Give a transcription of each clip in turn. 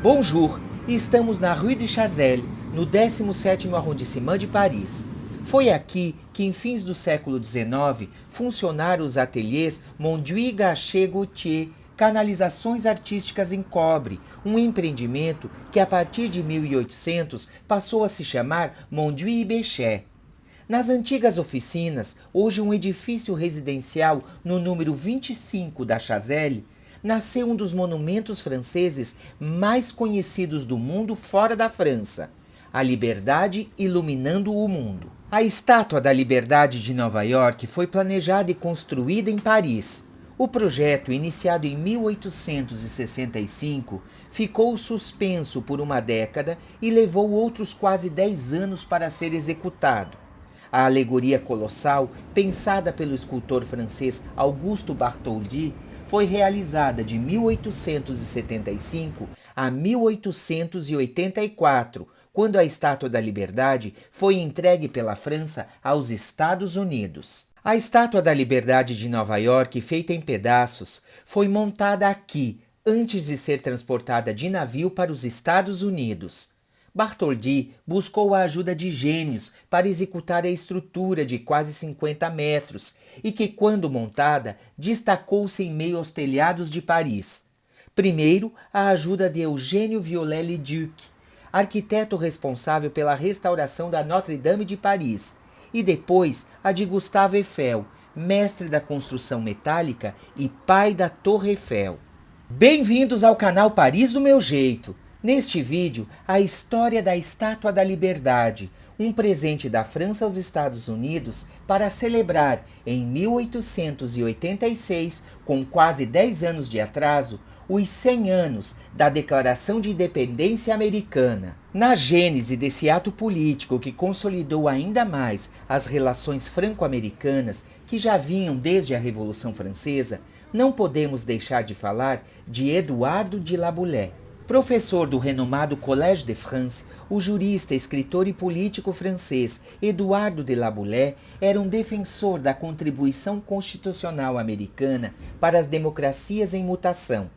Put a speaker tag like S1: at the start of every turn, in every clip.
S1: Bonjour, estamos na Rue de Chazelles, no 17º arrondissement de Paris. Foi aqui que, em fins do século XIX, funcionaram os ateliês Monduit Gachet Gauthier, canalizações artísticas em cobre, um empreendimento que a partir de 1800 passou a se chamar Monduit Bechet. Nas antigas oficinas, hoje um edifício residencial no número 25 da Chazelle, nasceu um dos monumentos franceses mais conhecidos do mundo fora da França, a Liberdade iluminando o mundo. A Estátua da Liberdade de Nova York foi planejada e construída em Paris. O projeto, iniciado em 1865, ficou suspenso por uma década e levou outros quase 10 anos para ser executado. A alegoria colossal, pensada pelo escultor francês Auguste Bartholdi, foi realizada de 1875 a 1884, quando a Estátua da Liberdade foi entregue pela França aos Estados Unidos. A Estátua da Liberdade de Nova York, feita em pedaços, foi montada aqui, antes de ser transportada de navio para os Estados Unidos. Bartholdi buscou a ajuda de gênios para executar a estrutura de quase 50 metros e que, quando montada, destacou-se em meio aos telhados de Paris. Primeiro, a ajuda de Eugène Viollet-le-Duc, arquiteto responsável pela restauração da Notre-Dame de Paris, e depois a de Gustave Eiffel, mestre da construção metálica e pai da Torre Eiffel. Bem-vindos ao canal Paris do Meu Jeito! Neste vídeo, a história da Estátua da Liberdade, um presente da França aos Estados Unidos para celebrar, em 1886, com quase 10 anos de atraso, os 100 anos da Declaração de Independência Americana. Na gênese desse ato político que consolidou ainda mais as relações franco-americanas, que já vinham desde a Revolução Francesa, não podemos deixar de falar de Eduardo de Laboulaye. Professor do renomado Collège de France, o jurista, escritor e político francês Eduardo de Laboulaye era um defensor da contribuição constitucional americana para as democracias em mutação.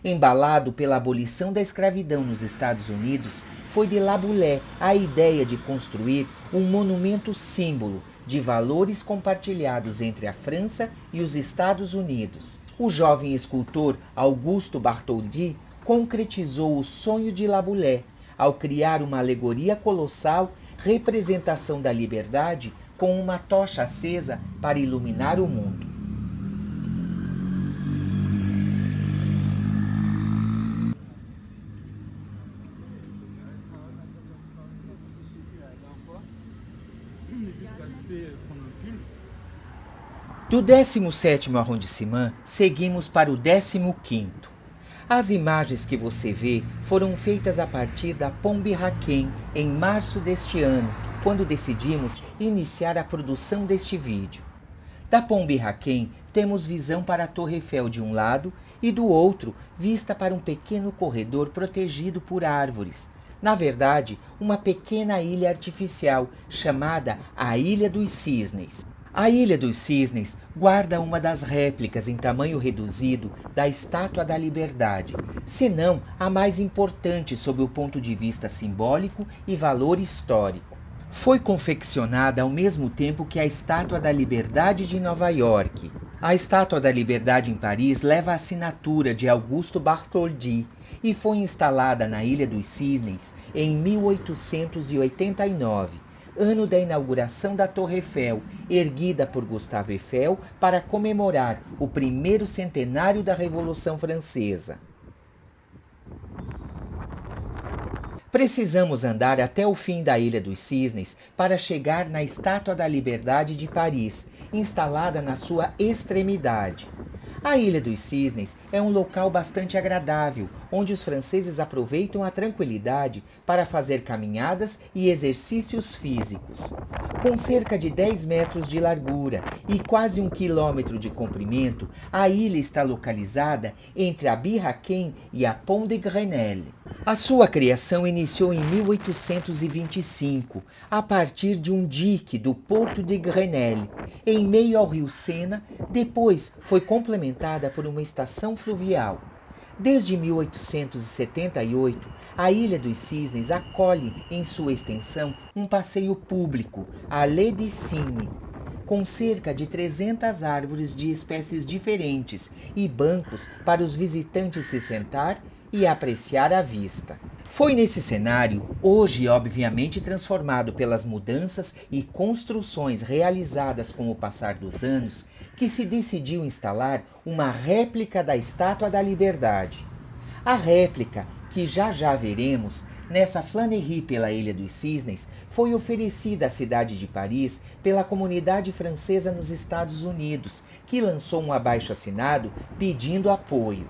S1: Embalado pela abolição da escravidão nos Estados Unidos, foi de Laboulaye a ideia de construir um monumento símbolo de valores compartilhados entre a França e os Estados Unidos. O jovem escultor Auguste Bartholdi concretizou o sonho de Laboulaye ao criar uma alegoria colossal, representação da liberdade, com uma tocha acesa para iluminar o mundo. Do 17º arrondissement, seguimos para o 15º. As imagens que você vê foram feitas a partir da Pombe Raquin em março deste ano, quando decidimos iniciar a produção deste vídeo. Da Pombe Raquin temos visão para a Torre Eiffel de um lado e do outro vista para um pequeno corredor protegido por árvores. Na verdade, uma pequena ilha artificial chamada a Ilha dos Cisnes. A Ilha dos Cisnes guarda uma das réplicas em tamanho reduzido da Estátua da Liberdade, se não a mais importante sob o ponto de vista simbólico e valor histórico. Foi confeccionada ao mesmo tempo que a Estátua da Liberdade de Nova York. A Estátua da Liberdade em Paris leva a assinatura de Auguste Bartholdi e foi instalada na Ilha dos Cisnes em 1889. Ano da inauguração da Torre Eiffel, erguida por Gustave Eiffel para comemorar o primeiro centenário da Revolução Francesa. Precisamos andar até o fim da Ilha dos Cisnes para chegar na Estátua da Liberdade de Paris, instalada na sua extremidade. A Ilha dos Cisnes é um local bastante agradável, onde os franceses aproveitam a tranquilidade para fazer caminhadas e exercícios físicos. Com cerca de 10 metros de largura e quase 1 quilômetro de comprimento, a ilha está localizada entre a Biraquém e a Pont de Grenelle. A sua criação iniciou em 1825, a partir de um dique do Porto de Grenelle, em meio ao rio Sena, depois foi complementada por uma estação fluvial. Desde 1878, a Ilha dos Cisnes acolhe em sua extensão um passeio público, a Allée des Cygnes, com cerca de 300 árvores de espécies diferentes e bancos para os visitantes se sentar e apreciar a vista. Foi nesse cenário, hoje obviamente transformado pelas mudanças e construções realizadas com o passar dos anos, que se decidiu instalar uma réplica da Estátua da Liberdade. A réplica, que já veremos, nessa Flânerie pela Ilha dos Cisnes, foi oferecida à cidade de Paris pela comunidade francesa nos Estados Unidos, que lançou um abaixo-assinado pedindo apoio.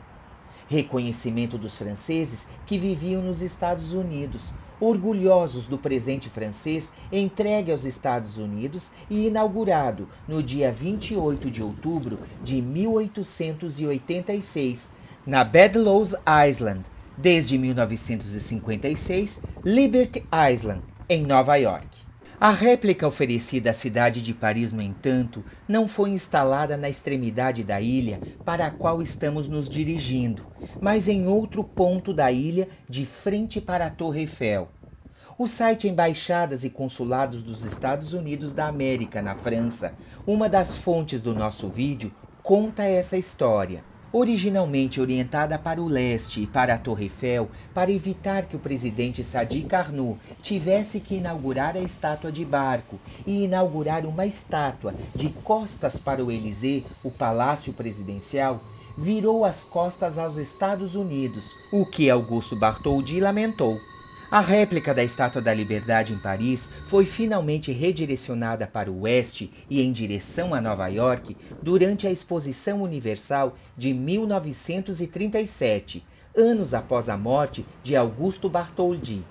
S1: Reconhecimento dos franceses que viviam nos Estados Unidos, orgulhosos do presente francês entregue aos Estados Unidos e inaugurado no dia 28 de outubro de 1886, na Bedloes Island, desde 1956, Liberty Island, em Nova York. A réplica oferecida à cidade de Paris, no entanto, não foi instalada na extremidade da ilha para a qual estamos nos dirigindo, mas em outro ponto da ilha, de frente para a Torre Eiffel. O site Embaixadas e Consulados dos Estados Unidos da América, na França, uma das fontes do nosso vídeo, conta essa história. Originalmente orientada para o leste e para a Torre Eiffel, para evitar que o presidente Sadi Carnot tivesse que inaugurar a estátua de barco e inaugurar uma estátua de costas para o Élysée, o palácio presidencial, virou as costas aos Estados Unidos, o que Augusto Bartholdi lamentou. A réplica da Estátua da Liberdade em Paris foi finalmente redirecionada para o oeste e em direção a Nova York durante a Exposição Universal de 1937, anos após a morte de Augusto Bartholdi.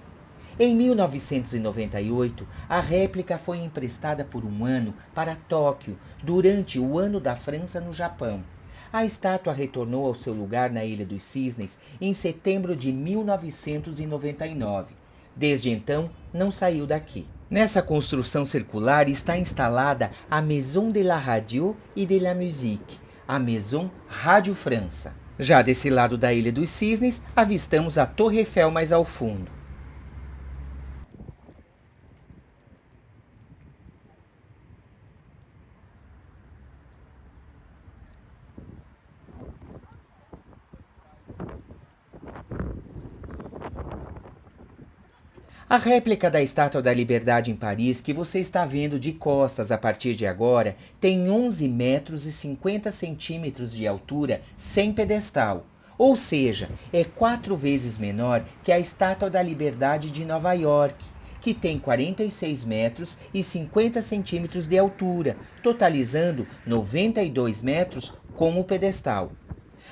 S1: Em 1998, a réplica foi emprestada por um ano para Tóquio, durante o Ano da França no Japão. A estátua retornou ao seu lugar na Ilha dos Cisnes em setembro de 1999. Desde então, não saiu daqui. Nessa construção circular está instalada a Maison de la Radio et de la Musique, a Maison Rádio França. Já desse lado da Ilha dos Cisnes, avistamos a Torre Eiffel mais ao fundo. A réplica da Estátua da Liberdade em Paris, que você está vendo de costas a partir de agora, tem 11 metros e 50 centímetros de altura sem pedestal. Ou seja, é 4 vezes menor que a Estátua da Liberdade de Nova York, que tem 46 metros e 50 centímetros de altura, totalizando 92 metros com o pedestal.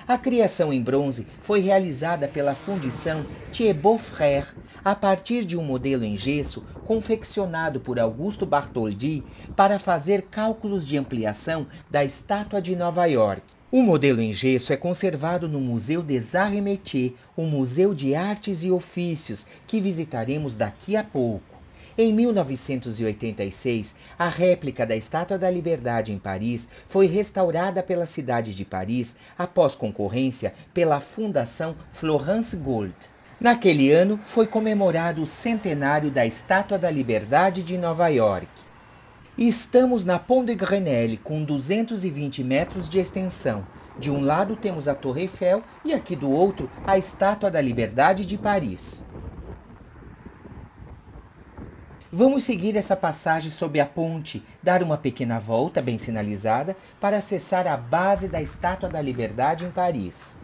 S1: A criação em bronze foi realizada pela Fundição Thibaut Frères, a partir de um modelo em gesso confeccionado por Augusto Bartholdi para fazer cálculos de ampliação da Estátua de Nova York. O modelo em gesso é conservado no Museu des Arts et Métiers, o Museu de Artes e Ofícios, que visitaremos daqui a pouco. Em 1986, a réplica da Estátua da Liberdade em Paris foi restaurada pela cidade de Paris após concorrência pela Fundação Florence Gould. Naquele ano, foi comemorado o centenário da Estátua da Liberdade de Nova York. Estamos na Pont de Grenelle, com 220 metros de extensão. De um lado temos a Torre Eiffel e aqui do outro a Estátua da Liberdade de Paris. Vamos seguir essa passagem sob a ponte, dar uma pequena volta bem sinalizada para acessar a base da Estátua da Liberdade em Paris.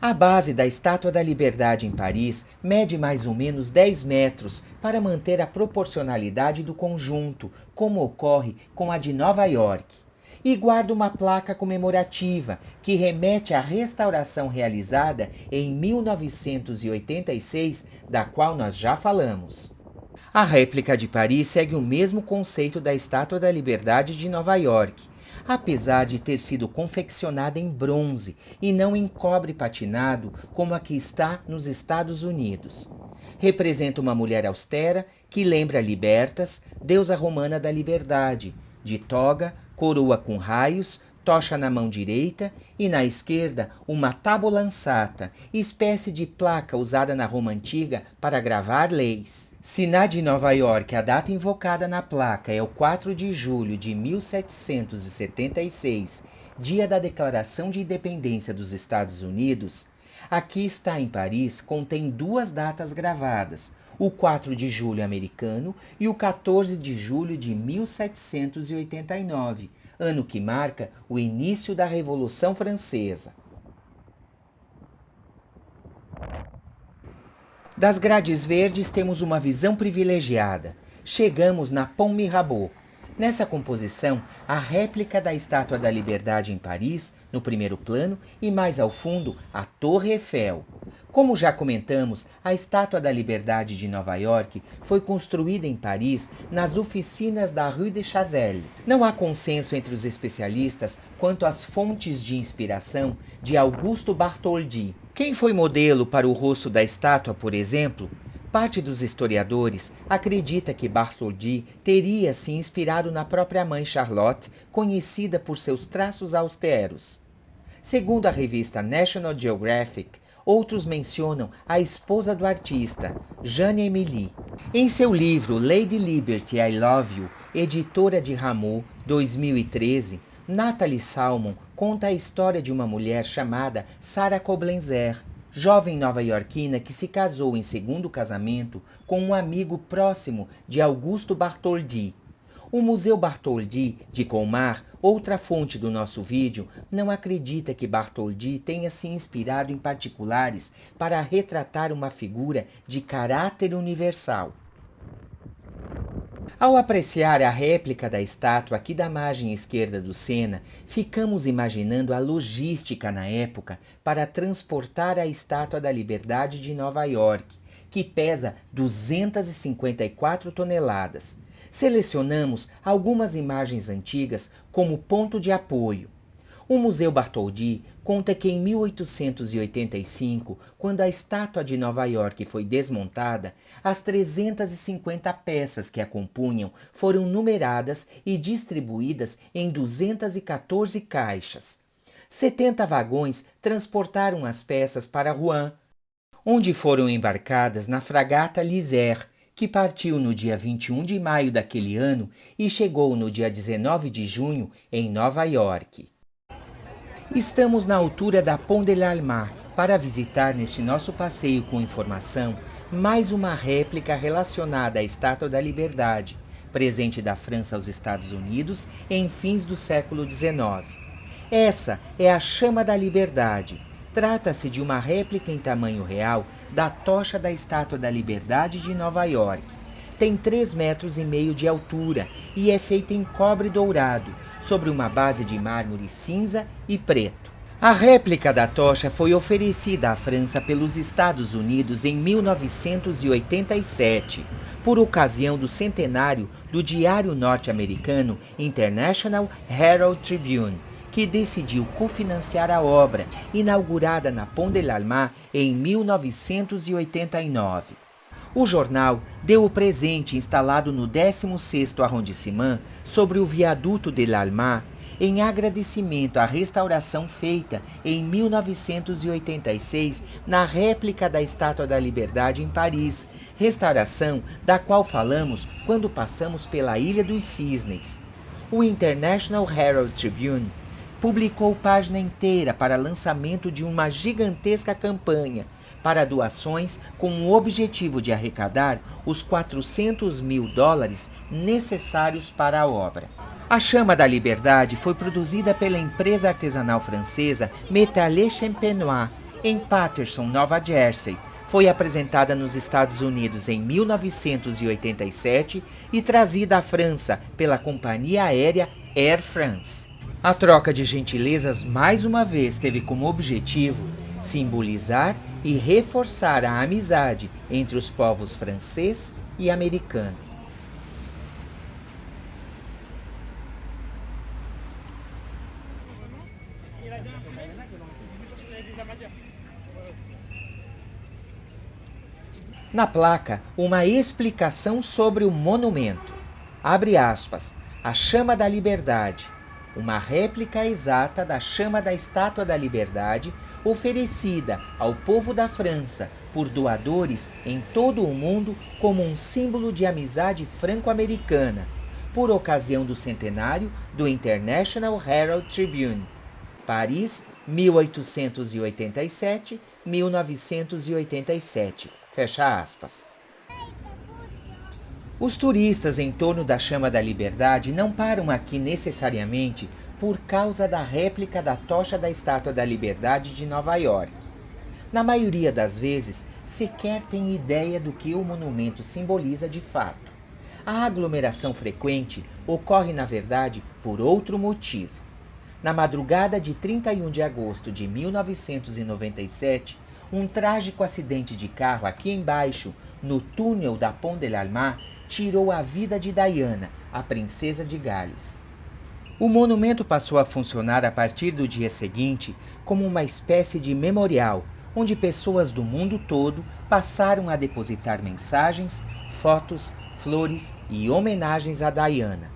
S1: A base da Estátua da Liberdade em Paris mede mais ou menos 10 metros para manter a proporcionalidade do conjunto, como ocorre com a de Nova York. E guarda uma placa comemorativa que remete à restauração realizada em 1986, da qual nós já falamos. A réplica de Paris segue o mesmo conceito da Estátua da Liberdade de Nova York, apesar de ter sido confeccionada em bronze e não em cobre patinado como a que está nos Estados Unidos. Representa uma mulher austera que lembra Libertas, deusa romana da liberdade, de toga, coroa com raios, tocha na mão direita e na esquerda uma tábua ansata, espécie de placa usada na Roma Antiga para gravar leis. Se na de Nova York a data invocada na placa é o 4 de julho de 1776, dia da Declaração de Independência dos Estados Unidos, aqui está em Paris contém duas datas gravadas, o 4 de julho americano e o 14 de julho de 1789, ano que marca o início da Revolução Francesa. Das grades verdes temos uma visão privilegiada. Chegamos na Pont Mirabeau. Nessa composição, a réplica da Estátua da Liberdade em Paris, no primeiro plano, e mais ao fundo, a Torre Eiffel. Como já comentamos, a Estátua da Liberdade de Nova York foi construída em Paris nas oficinas da Rue de Chazelle. Não há consenso entre os especialistas quanto às fontes de inspiração de Auguste Bartholdi. Quem foi modelo para o rosto da estátua, por exemplo? Parte dos historiadores acredita que Bartholdi teria se inspirado na própria mãe Charlotte, conhecida por seus traços austeros. Segundo a revista National Geographic, outros mencionam a esposa do artista, Jeanne Émilie. Em seu livro Lady Liberty, I Love You, editora de Rameau, 2013, Natalie Salmon conta a história de uma mulher chamada Sarah Koblenzer, jovem nova-iorquina que se casou em segundo casamento com um amigo próximo de Auguste Bartholdi. O Museu Bartholdi de Colmar, outra fonte do nosso vídeo, não acredita que Bartholdi tenha se inspirado em particulares para retratar uma figura de caráter universal. Ao apreciar a réplica da estátua aqui da margem esquerda do Sena, ficamos imaginando a logística na época para transportar a Estátua da Liberdade de Nova York, que pesa 254 toneladas. Selecionamos algumas imagens antigas como ponto de apoio. O Museu Bartholdi conta que em 1885, quando a estátua de Nova York foi desmontada, as 350 peças que a compunham foram numeradas e distribuídas em 214 caixas. 70 vagões transportaram as peças para Rouen, onde foram embarcadas na fragata Lizère, que partiu no dia 21 de maio daquele ano e chegou no dia 19 de junho em Nova York. Estamos na altura da Pont de l'Alma para visitar neste nosso passeio com informação mais uma réplica relacionada à Estátua da Liberdade, presente da França aos Estados Unidos em fins do século XIX. Essa é a Chama da Liberdade. Trata-se de uma réplica em tamanho real da tocha da Estátua da Liberdade de Nova York. Tem 3,5 metros de altura e é feita em cobre dourado, sobre uma base de mármore cinza e preto. A réplica da tocha foi oferecida à França pelos Estados Unidos em 1987, por ocasião do centenário do diário norte-americano International Herald Tribune, que decidiu cofinanciar a obra, inaugurada na Pont de l'Alma em 1989. O jornal deu o presente instalado no 16º arrondissement sobre o viaduto de l'Alma em agradecimento à restauração feita em 1986 na réplica da Estátua da Liberdade em Paris, restauração da qual falamos quando passamos pela Ilha dos Cisnes. O International Herald Tribune publicou página inteira para lançamento de uma gigantesca campanha para doações com o objetivo de arrecadar os $400 mil necessários para a obra. A Chama da Liberdade foi produzida pela empresa artesanal francesa Métallier Champenois, em Paterson, Nova Jersey. Foi apresentada nos Estados Unidos em 1987 e trazida à França pela companhia aérea Air France. A troca de gentilezas mais uma vez teve como objetivo simbolizar e reforçar a amizade entre os povos francês e americano. Na placa, uma explicação sobre o monumento. Abre aspas, a Chama da Liberdade. uma réplica exata da chama da Estátua da Liberdade, oferecida ao povo da França por doadores em todo o mundo como um símbolo de amizade franco-americana, por ocasião do centenário do International Herald Tribune. Paris, 1887-1987. Fecha aspas. Os turistas em torno da Chama da Liberdade não param aqui necessariamente por causa da réplica da tocha da Estátua da Liberdade de Nova York. Na maioria das vezes, sequer têm ideia do que o monumento simboliza de fato. A aglomeração frequente ocorre, na verdade, por outro motivo. Na madrugada de 31 de agosto de 1997, um trágico acidente de carro aqui embaixo, no túnel da Pont de l'Alma, tirou a vida de Diana, a princesa de Gales. O monumento passou a funcionar a partir do dia seguinte como uma espécie de memorial, onde pessoas do mundo todo passaram a depositar mensagens, fotos, flores e homenagens a Diana.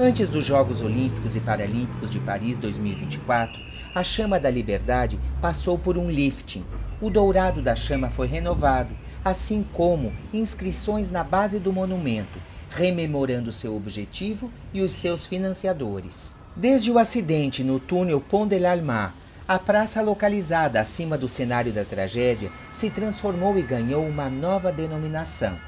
S1: Antes dos Jogos Olímpicos e Paralímpicos de Paris 2024, a Chama da Liberdade passou por um lifting. O dourado da chama foi renovado, assim como inscrições na base do monumento, rememorando seu objetivo e os seus financiadores. Desde o acidente no túnel Pont de l'Alma, a praça localizada acima do cenário da tragédia se transformou e ganhou uma nova denominação.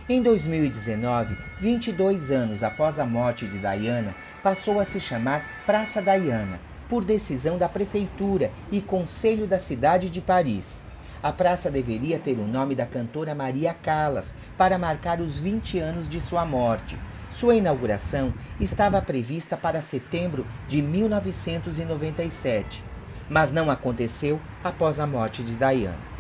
S1: Em 2019, 22 anos após a morte de Diana, passou a se chamar Praça Diana, por decisão da Prefeitura e Conselho da cidade de Paris. A praça deveria ter o nome da cantora Maria Callas, para marcar os 20 anos de sua morte. Sua inauguração estava prevista para setembro de 1997, mas não aconteceu após a morte de Diana.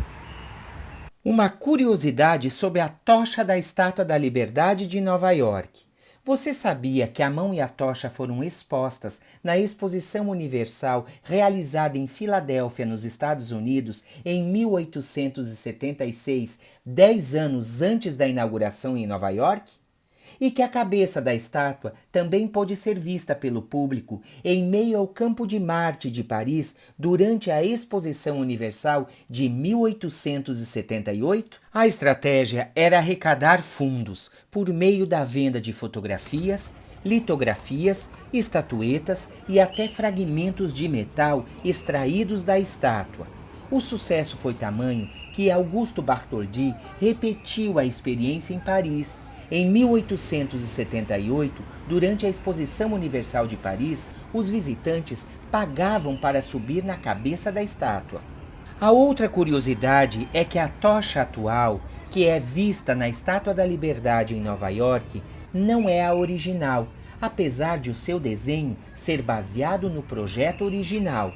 S1: Uma curiosidade sobre a tocha da Estátua da Liberdade de Nova York. Você sabia que a mão e a tocha foram expostas na Exposição Universal realizada em Filadélfia, nos Estados Unidos, em 1876, 10 anos antes da inauguração em Nova York? E que a cabeça da estátua também pôde ser vista pelo público em meio ao Campo de Marte de Paris durante a Exposição Universal de 1878? A estratégia era arrecadar fundos por meio da venda de fotografias, litografias, estatuetas e até fragmentos de metal extraídos da estátua. O sucesso foi tamanho que Augusto Bartholdi repetiu a experiência em Paris. Em 1878, durante a Exposição Universal de Paris, os visitantes pagavam para subir na cabeça da estátua. A outra curiosidade é que a tocha atual, que é vista na Estátua da Liberdade em Nova York, não é a original, apesar de o seu desenho ser baseado no projeto original.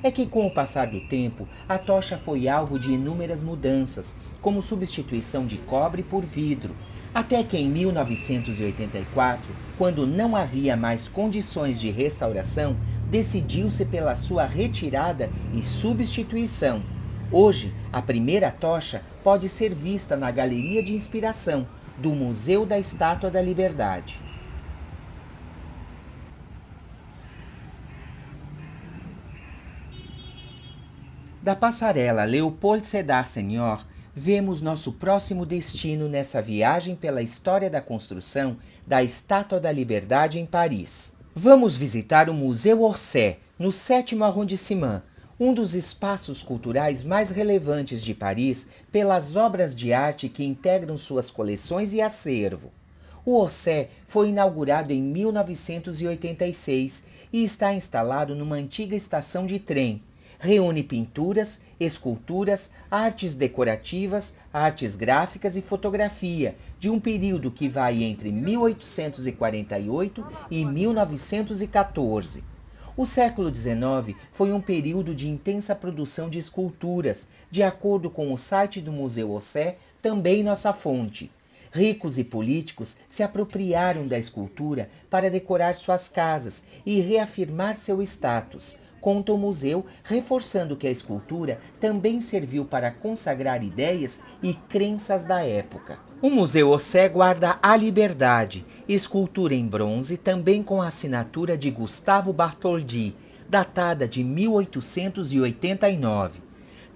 S1: É que com o passar do tempo, a tocha foi alvo de inúmeras mudanças, como substituição de cobre por vidro, até que em 1984, quando não havia mais condições de restauração, decidiu-se pela sua retirada e substituição. Hoje, a primeira tocha pode ser vista na Galeria de Inspiração do Museu da Estátua da Liberdade. Da passarela Léopold Sédar Senior, vemos nosso próximo destino nessa viagem pela história da construção da Estátua da Liberdade em Paris. Vamos visitar o Museu Orsay, no 7º arrondissement, um dos espaços culturais mais relevantes de Paris pelas obras de arte que integram suas coleções e acervo. O Orsay foi inaugurado em 1986 e está instalado numa antiga estação de trem. Reúne pinturas, esculturas, artes decorativas, artes gráficas e fotografia, de um período que vai entre 1848 e 1914. O século XIX foi um período de intensa produção de esculturas, de acordo com o site do Museu Orsay, também nossa fonte. Ricos e políticos se apropriaram da escultura para decorar suas casas e reafirmar seu status. Conta o museu, reforçando que a escultura também serviu para consagrar ideias e crenças da época. O Museu Orsay guarda A Liberdade, escultura em bronze também com a assinatura de Gustave Bartholdi, datada de 1889.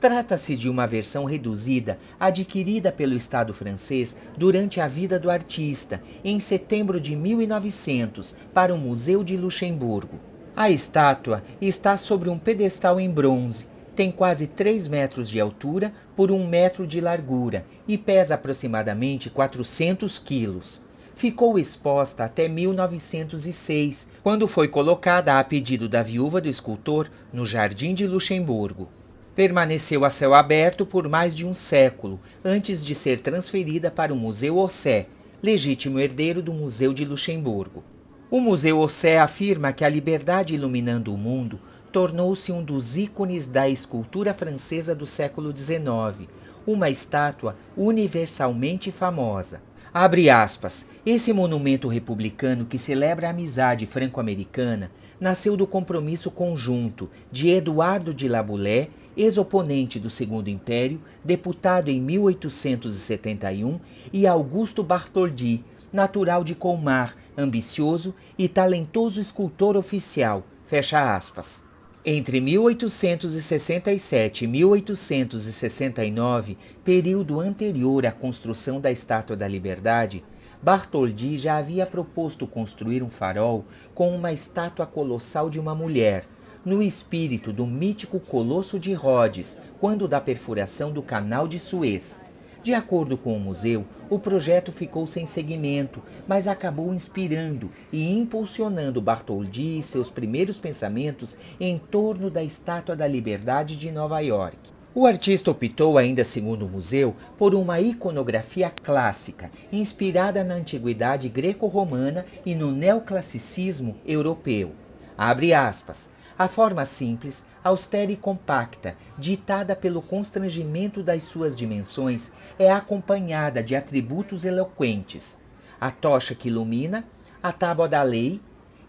S1: Trata-se de uma versão reduzida adquirida pelo Estado francês durante a vida do artista, em setembro de 1900, para o Museu de Luxemburgo. A estátua está sobre um pedestal em bronze, tem quase 3 metros de altura por 1 metro de largura e pesa aproximadamente 400 quilos. Ficou exposta até 1906, quando foi colocada a pedido da viúva do escultor no Jardim de Luxemburgo. Permaneceu a céu aberto por mais de um século, antes de ser transferida para o Museu Orsay, legítimo herdeiro do Museu de Luxemburgo. O Museu Orsay afirma que a liberdade iluminando o mundo tornou-se um dos ícones da escultura francesa do século XIX, uma estátua universalmente famosa. Abre aspas, esse monumento republicano que celebra a amizade franco-americana nasceu do compromisso conjunto de Eduardo de Laboulaye, ex-oponente do Segundo Império, deputado em 1871, e Augusto Bartholdi, natural de Colmar, ambicioso e talentoso escultor oficial, fecha aspas. Entre 1867 e 1869, período anterior à construção da Estátua da Liberdade, Bartholdi já havia proposto construir um farol com uma estátua colossal de uma mulher, no espírito do mítico Colosso de Rhodes, quando da perfuração do Canal de Suez. De acordo com o museu, o projeto ficou sem seguimento, mas acabou inspirando e impulsionando Bartholdi e seus primeiros pensamentos em torno da Estátua da Liberdade de Nova York. O artista optou, ainda segundo o museu, por uma iconografia clássica, inspirada na antiguidade greco-romana e no neoclassicismo europeu. Abre aspas. A forma simples, austera e compacta, ditada pelo constrangimento das suas dimensões, é acompanhada de atributos eloquentes. A tocha que ilumina, a tábua da lei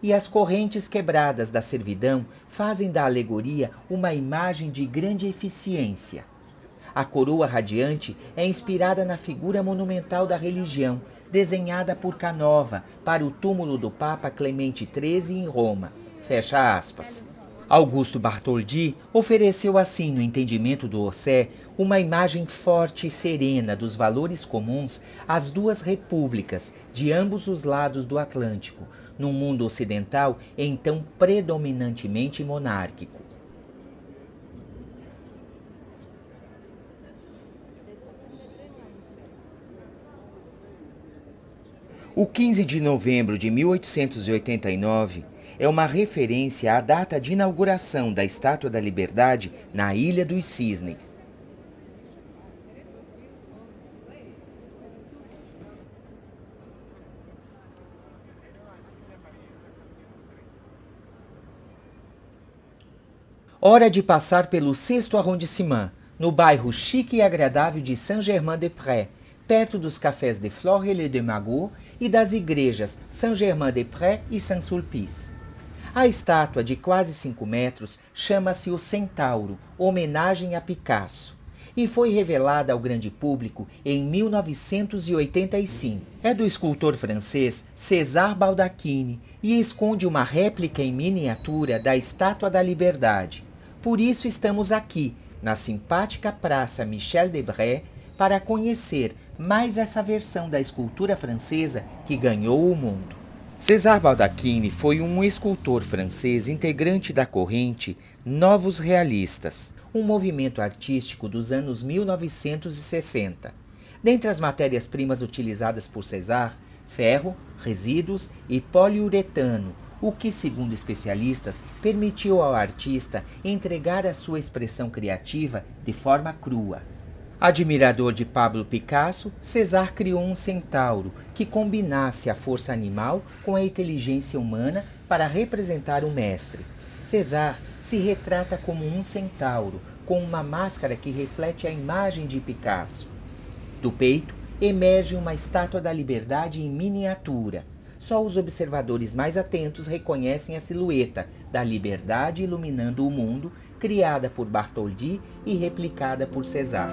S1: e as correntes quebradas da servidão fazem da alegoria uma imagem de grande eficiência. A coroa radiante é inspirada na figura monumental da religião, desenhada por Canova para o túmulo do Papa Clemente XIII em Roma. Fecha aspas. Augusto Bartholdi ofereceu assim, no entendimento do Orsay, uma imagem forte e serena dos valores comuns às duas repúblicas de ambos os lados do Atlântico, num mundo ocidental então predominantemente monárquico. O 15 de novembro de 1889 é uma referência à data de inauguração da Estátua da Liberdade na Ilha dos Cisnes. Hora de passar pelo 6º arrondissement, no bairro chique e agradável de Saint-Germain-des-Prés, perto dos cafés de Flore-les-de-Magot e das igrejas Saint-Germain-des-Prés e Saint-Sulpice. A estátua, de quase 5 metros, chama-se o Centauro, homenagem a Picasso, e foi revelada ao grande público em 1985. É do escultor francês César Baldacchini e esconde uma réplica em miniatura da Estátua da Liberdade. Por isso estamos aqui, na simpática Praça Michel Debré, para conhecer mais essa versão da escultura francesa que ganhou o mundo. César Baldacchini foi um escultor francês integrante da corrente Novos Realistas, um movimento artístico dos anos 1960. Dentre as matérias-primas utilizadas por César, ferro, resíduos e poliuretano, o que, segundo especialistas, permitiu ao artista entregar a sua expressão criativa de forma crua. Admirador de Pablo Picasso, César criou um centauro que combinasse a força animal com a inteligência humana para representar o mestre. César se retrata como um centauro, com uma máscara que reflete a imagem de Picasso. Do peito, emerge uma estátua da Liberdade em miniatura. Só os observadores mais atentos reconhecem a silhueta da Liberdade iluminando o mundo, criada por Bartholdi e replicada por César.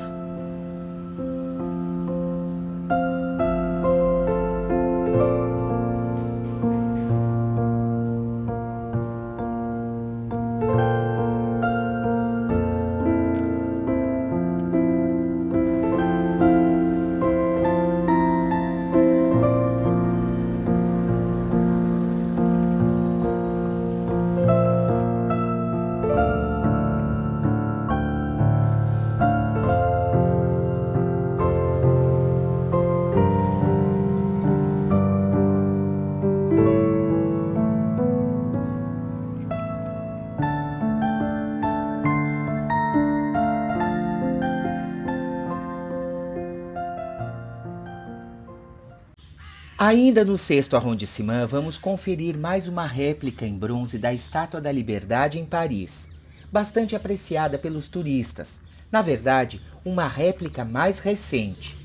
S1: Ainda no 6º arrondissement, vamos conferir mais uma réplica em bronze da Estátua da Liberdade em Paris, bastante apreciada pelos turistas. Na verdade, uma réplica mais recente.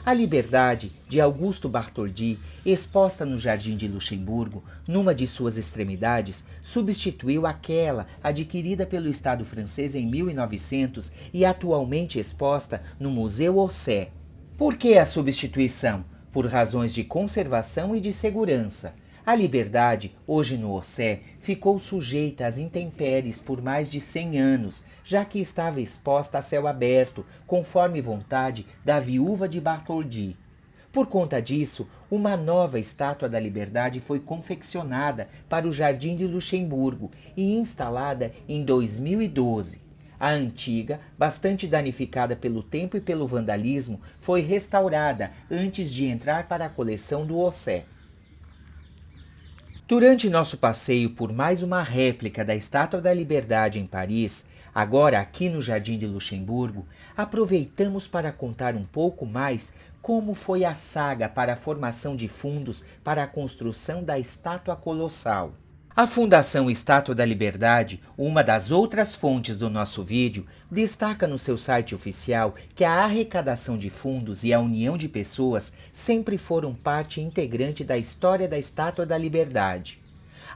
S1: A Liberdade, de Augusto Bartholdi, exposta no Jardim de Luxemburgo, numa de suas extremidades, substituiu aquela adquirida pelo Estado francês em 1900 e atualmente exposta no Museu Orsay. Por que a substituição? Por razões de conservação e de segurança. A Liberdade, hoje no Orsay, ficou sujeita às intempéries por mais de 100 anos, já que estava exposta a céu aberto, conforme vontade da viúva de Bartholdi. Por conta disso, uma nova Estátua da Liberdade foi confeccionada para o Jardim de Luxemburgo e instalada em 2012. A antiga, bastante danificada pelo tempo e pelo vandalismo, foi restaurada antes de entrar para a coleção do Orsay. Durante nosso passeio por mais uma réplica da Estátua da Liberdade em Paris, agora aqui no Jardim de Luxemburgo, aproveitamos para contar um pouco mais como foi a saga para a formação de fundos para a construção da estátua colossal. A Fundação Estátua da Liberdade, uma das outras fontes do nosso vídeo, destaca no seu site oficial que a arrecadação de fundos e a união de pessoas sempre foram parte integrante da história da Estátua da Liberdade.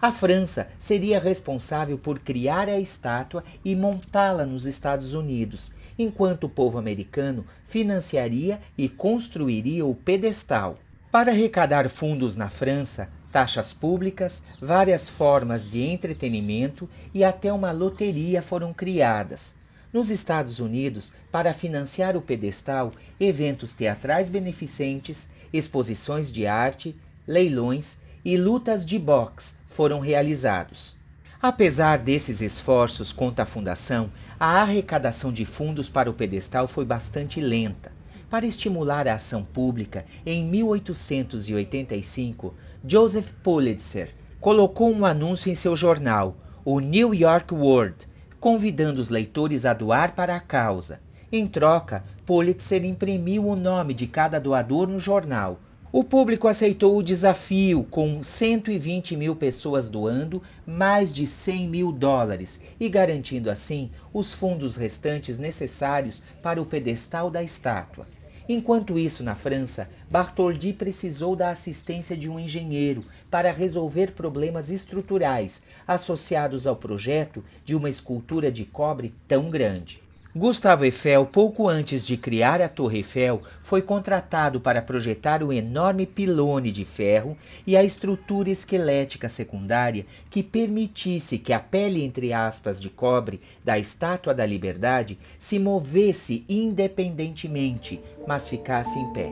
S1: A França seria responsável por criar a estátua e montá-la nos Estados Unidos, enquanto o povo americano financiaria e construiria o pedestal. Para arrecadar fundos na França, taxas públicas, várias formas de entretenimento e até uma loteria foram criadas. Nos Estados Unidos, para financiar o pedestal, eventos teatrais beneficentes, exposições de arte, leilões e lutas de boxe foram realizados. Apesar desses esforços contra a fundação, a arrecadação de fundos para o pedestal foi bastante lenta. Para estimular a ação pública, em 1885, Joseph Pulitzer colocou um anúncio em seu jornal, o New York World, convidando os leitores a doar para a causa. Em troca, Pulitzer imprimiu o nome de cada doador no jornal. O público aceitou o desafio, com 120 mil pessoas doando mais de 100 mil dólares e garantindo assim os fundos restantes necessários para o pedestal da estátua. Enquanto isso, na França, Bartholdi precisou da assistência de um engenheiro para resolver problemas estruturais associados ao projeto de uma escultura de cobre tão grande. Gustave Eiffel, pouco antes de criar a Torre Eiffel, foi contratado para projetar o enorme pilone de ferro e a estrutura esquelética secundária que permitisse que a pele, entre aspas, de cobre da Estátua da Liberdade se movesse independentemente, mas ficasse em pé.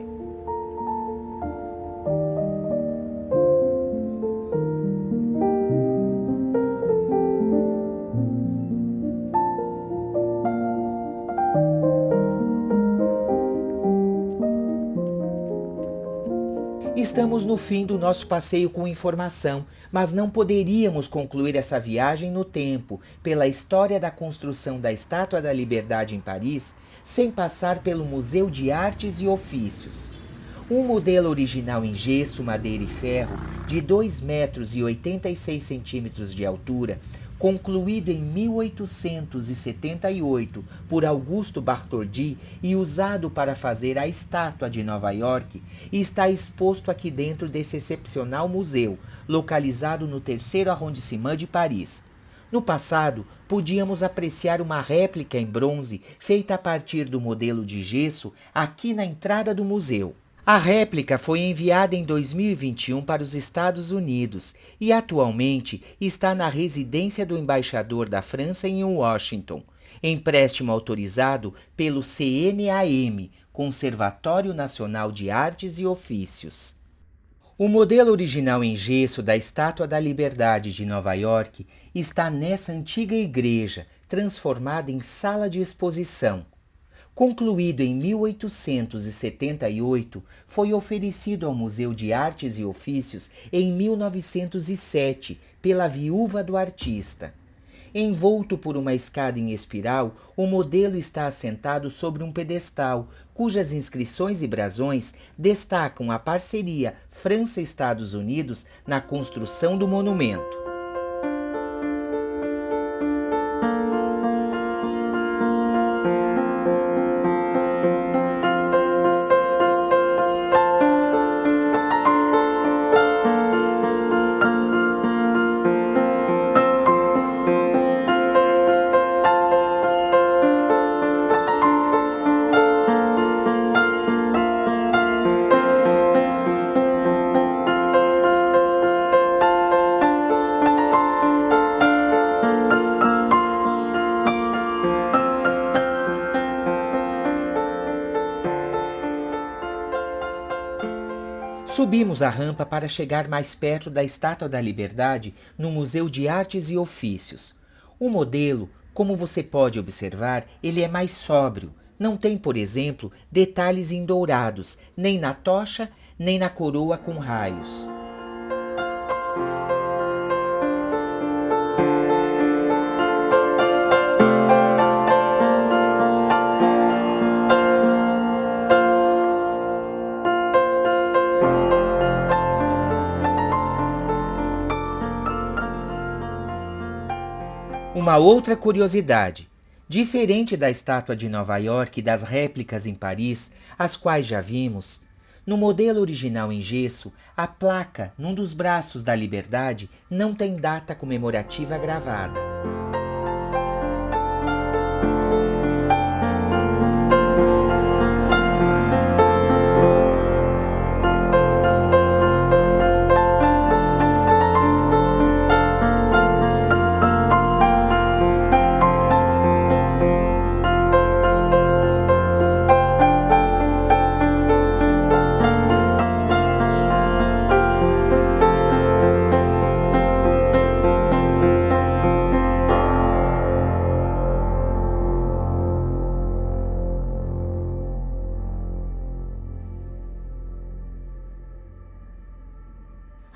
S1: Estamos no fim do nosso passeio com informação, mas não poderíamos concluir essa viagem no tempo, pela história da construção da Estátua da Liberdade em Paris, sem passar pelo Museu de Artes e Ofícios. Um modelo original em gesso, madeira e ferro, de 2,86 metros de altura, concluído em 1878 por Augusto Bartholdi e usado para fazer a estátua de Nova York, está exposto aqui dentro desse excepcional museu, localizado no 3º arrondissement de Paris. No passado, podíamos apreciar uma réplica em bronze feita a partir do modelo de gesso aqui na entrada do museu. A réplica foi enviada em 2021 para os Estados Unidos e atualmente está na residência do embaixador da França em Washington, empréstimo autorizado pelo CNAM, Conservatório Nacional de Artes e Ofícios. O modelo original em gesso da Estátua da Liberdade de Nova York está nessa antiga igreja, transformada em sala de exposição. Concluído em 1878, foi oferecido ao Museu de Artes e Ofícios em 1907 pela viúva do artista. Envolto por uma escada em espiral, o modelo está assentado sobre um pedestal, cujas inscrições e brasões destacam a parceria França-Estados Unidos na construção do monumento. Subimos a rampa para chegar mais perto da Estátua da Liberdade no Museu de Artes e Ofícios. O modelo, como você pode observar, ele é mais sóbrio. Não tem, por exemplo, detalhes em dourados, nem na tocha, nem na coroa com raios. Uma outra curiosidade: diferente da estátua de Nova York e das réplicas em Paris, as quais já vimos, no modelo original em gesso, a placa num dos braços da Liberdade não tem data comemorativa gravada.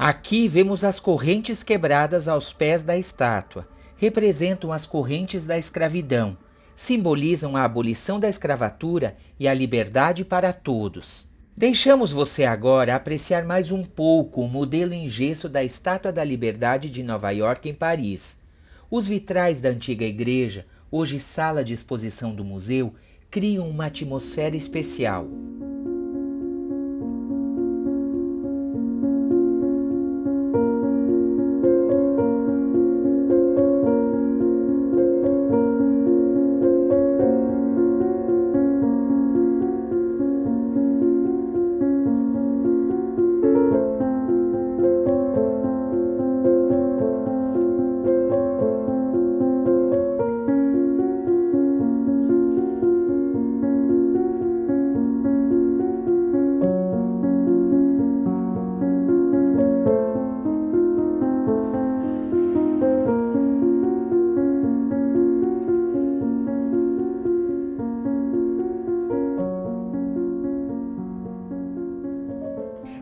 S1: Aqui vemos as correntes quebradas aos pés da estátua. Representam as correntes da escravidão. Simbolizam a abolição da escravatura e a liberdade para todos. Deixamos você agora apreciar mais um pouco o modelo em gesso da Estátua da Liberdade de Nova York em Paris. Os vitrais da antiga igreja, hoje sala de exposição do museu, criam uma atmosfera especial.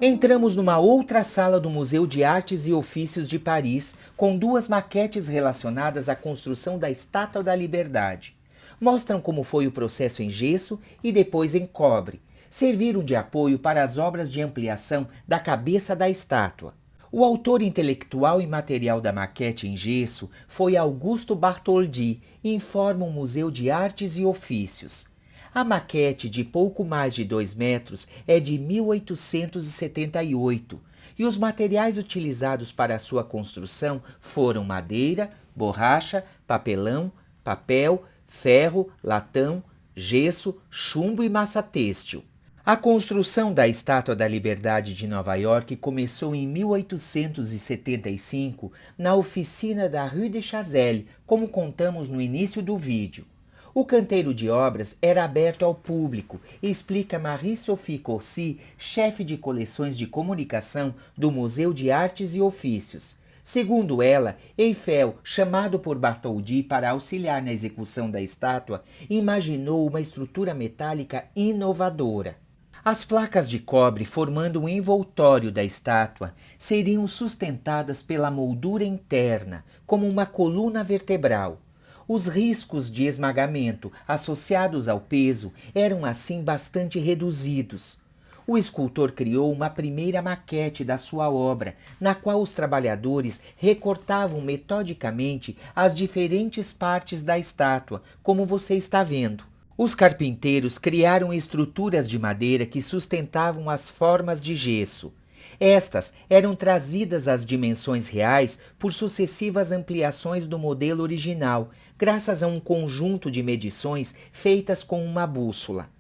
S1: Entramos numa outra sala do Museu de Artes e Ofícios de Paris, com duas maquetes relacionadas à construção da Estátua da Liberdade. Mostram como foi o processo em gesso e depois em cobre. Serviram de apoio para as obras de ampliação da cabeça da estátua. O autor intelectual e material da maquete em gesso foi Augusto Bartholdi, informa o Museu de Artes e Ofícios. A maquete, de pouco mais de 2 metros, é de 1878 e os materiais utilizados para a sua construção foram madeira, borracha, papelão, papel, ferro, latão, gesso, chumbo e massa têxtil. A construção da Estátua da Liberdade de Nova York começou em 1875 na oficina da Rue de Chazelle, como contamos no início do vídeo. O canteiro de obras era aberto ao público, explica Marie-Sophie Cossy, chefe de coleções de comunicação do Museu de Artes e Ofícios. Segundo ela, Eiffel, chamado por Bartholdi para auxiliar na execução da estátua, imaginou uma estrutura metálica inovadora. As placas de cobre formando o envoltório da estátua seriam sustentadas pela moldura interna, como uma coluna vertebral. Os riscos de esmagamento associados ao peso eram assim bastante reduzidos. O escultor criou uma primeira maquete da sua obra, na qual os trabalhadores recortavam metodicamente as diferentes partes da estátua, como você está vendo. Os carpinteiros criaram estruturas de madeira que sustentavam as formas de gesso. Estas eram trazidas às dimensões reais por sucessivas ampliações do modelo original, graças a um conjunto de medições feitas com uma bússola.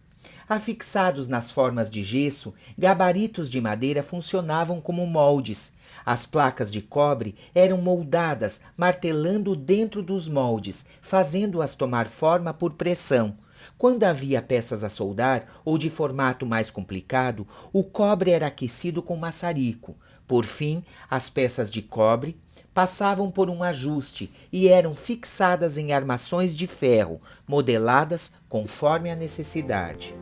S1: Afixados nas formas de gesso, gabaritos de madeira funcionavam como moldes. As placas de cobre eram moldadas, martelando dentro dos moldes, fazendo-as tomar forma por pressão. Quando havia peças a soldar ou de formato mais complicado, o cobre era aquecido com maçarico. Por fim, as peças de cobre passavam por um ajuste e eram fixadas em armações de ferro, modeladas conforme a necessidade.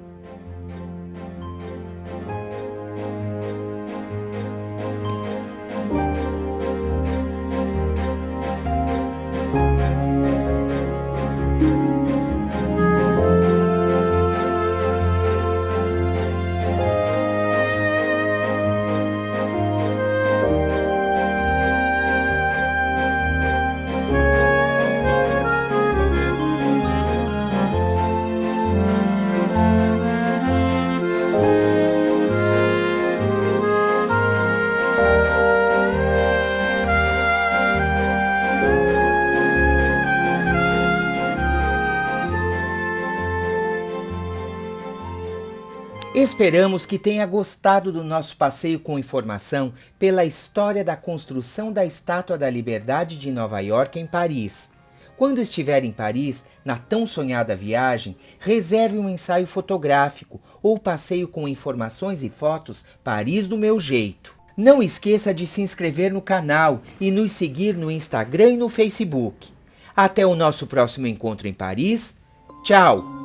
S1: Esperamos que tenha gostado do nosso passeio com informação pela história da construção da Estátua da Liberdade de Nova York em Paris. Quando estiver em Paris, na tão sonhada viagem, reserve um ensaio fotográfico ou passeio com informações e fotos Paris do meu jeito. Não esqueça de se inscrever no canal e nos seguir no Instagram e no Facebook. Até o nosso próximo encontro em Paris. Tchau!